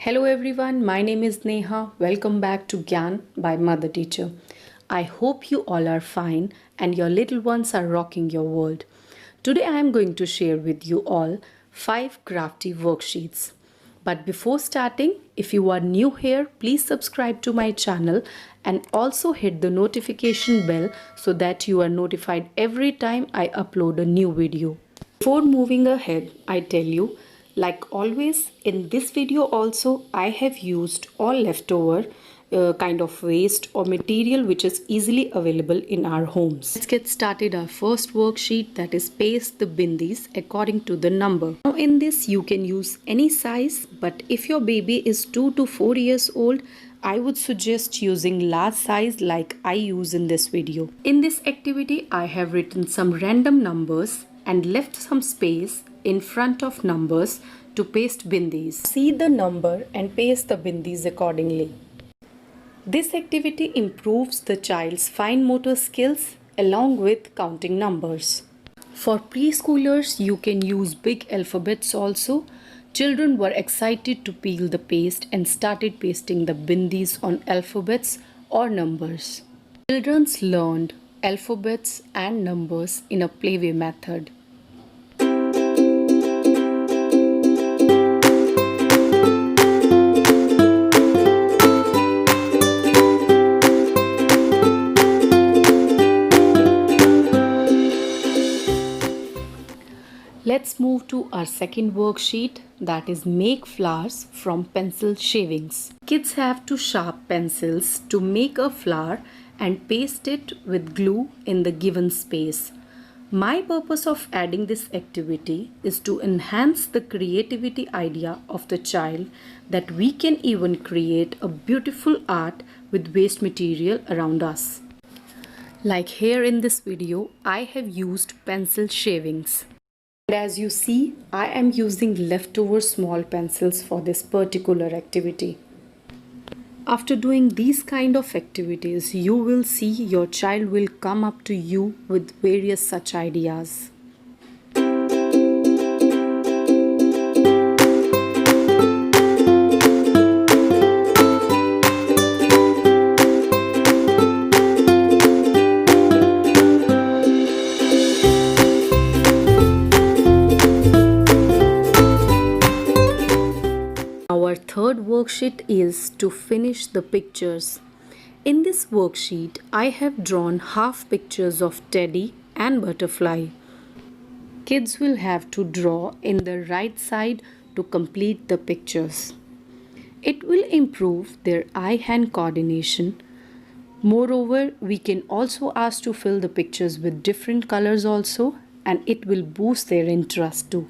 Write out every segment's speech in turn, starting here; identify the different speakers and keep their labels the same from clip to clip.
Speaker 1: Hello everyone, my name is Neha. Welcome back to Gyan by Mother Teacher. I hope you all are fine and your little ones are rocking your world. Today I am going to share with you all 5 crafty worksheets. But before starting, if you are new here, please subscribe to my channel and also hit the notification bell so that you are notified every time I upload a new video. Before moving ahead, I tell you, like always, in this video also, I have used all leftover kind of waste or material which is easily available in our homes. Let's get started our first worksheet, that is paste the bindis according to the number. Now in this you can use any size, but if your baby is 2 to 4 years old, I would suggest using large size like I use in this video. In this activity, I have written some random numbers and left some space in front of numbers to paste bindis. See the number and paste the bindis accordingly. This activity improves the child's fine motor skills along with counting numbers. For preschoolers, you can use big alphabets also. Children were excited to peel the paste and started pasting the bindis on alphabets or numbers. Children learned alphabets and numbers in a playway method. Let's move to our second worksheet, that is make flowers from pencil shavings. Kids have to sharp pencils to make a flower and paste it with glue in the given space. My purpose of adding this activity is to enhance the creativity idea of the child that we can even create a beautiful art with waste material around us. Like here in this video, I have used pencil shavings. And as you see, I am using leftover small pencils for this particular activity. After doing these kind of activities, you will see your child will come up to you with various such ideas. Our third worksheet is to finish the pictures. In this worksheet, I have drawn half pictures of teddy and butterfly. Kids will have to draw in the right side to complete the pictures. It will improve their eye-hand coordination. Moreover, we can also ask to fill the pictures with different colors also, and it will boost their interest too.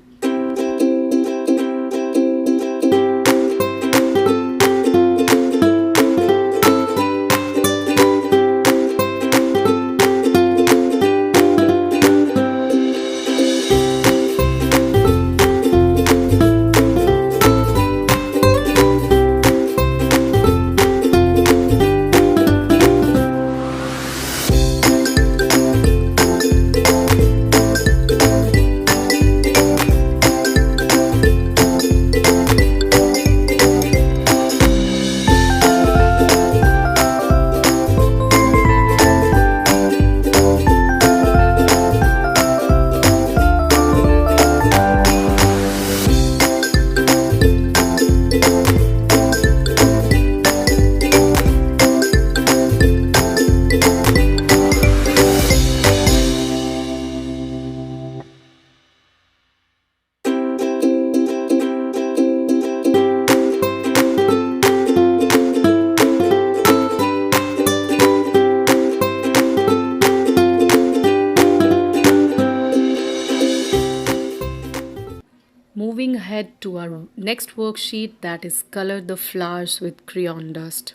Speaker 1: Moving ahead to our next worksheet, that is color the flowers with crayon dust.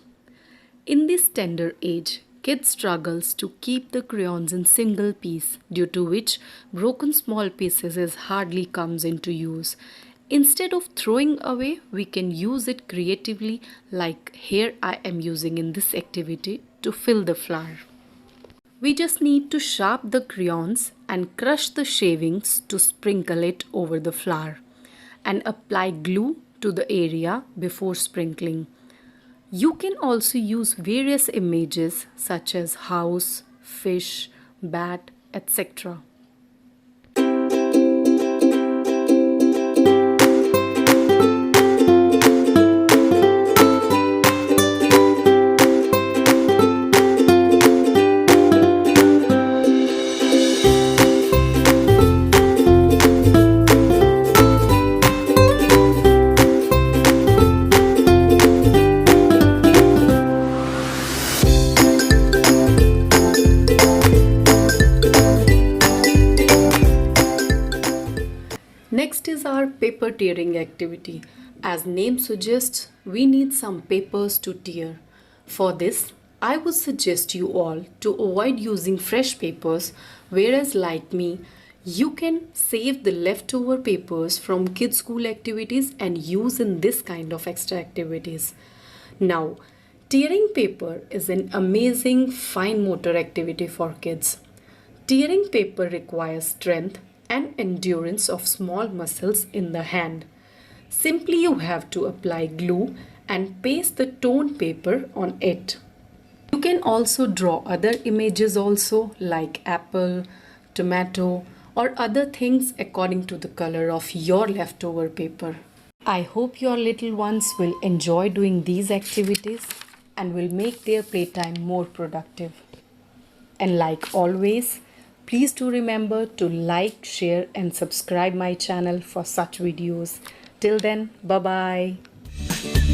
Speaker 1: In this tender age, kids struggles to keep the crayons in single piece, due to which broken small pieces hardly comes into use. Instead of throwing away, we can use it creatively, like here I am using in this activity to fill the flower. We just need to sharp the crayons and crush the shavings to sprinkle it over the flower and apply glue to the area before sprinkling. You can also use various images such as house, fish, bat, etc. Next is our paper tearing activity. As name suggests, we need some papers to tear. For this, I would suggest you all to avoid using fresh papers, whereas like me, you can save the leftover papers from kids' school activities and use in this kind of extra activities. Now, tearing paper is an amazing fine motor activity for kids. Tearing paper requires strength and endurance of small muscles in the hand. Simply you have to apply glue and paste the toned paper on it. You can also draw other images also like apple, tomato or other things according to the color of your leftover paper. I hope your little ones will enjoy doing these activities and will make their playtime more productive. And like always, please do remember to like, share and subscribe my channel for such videos. Till then, bye bye.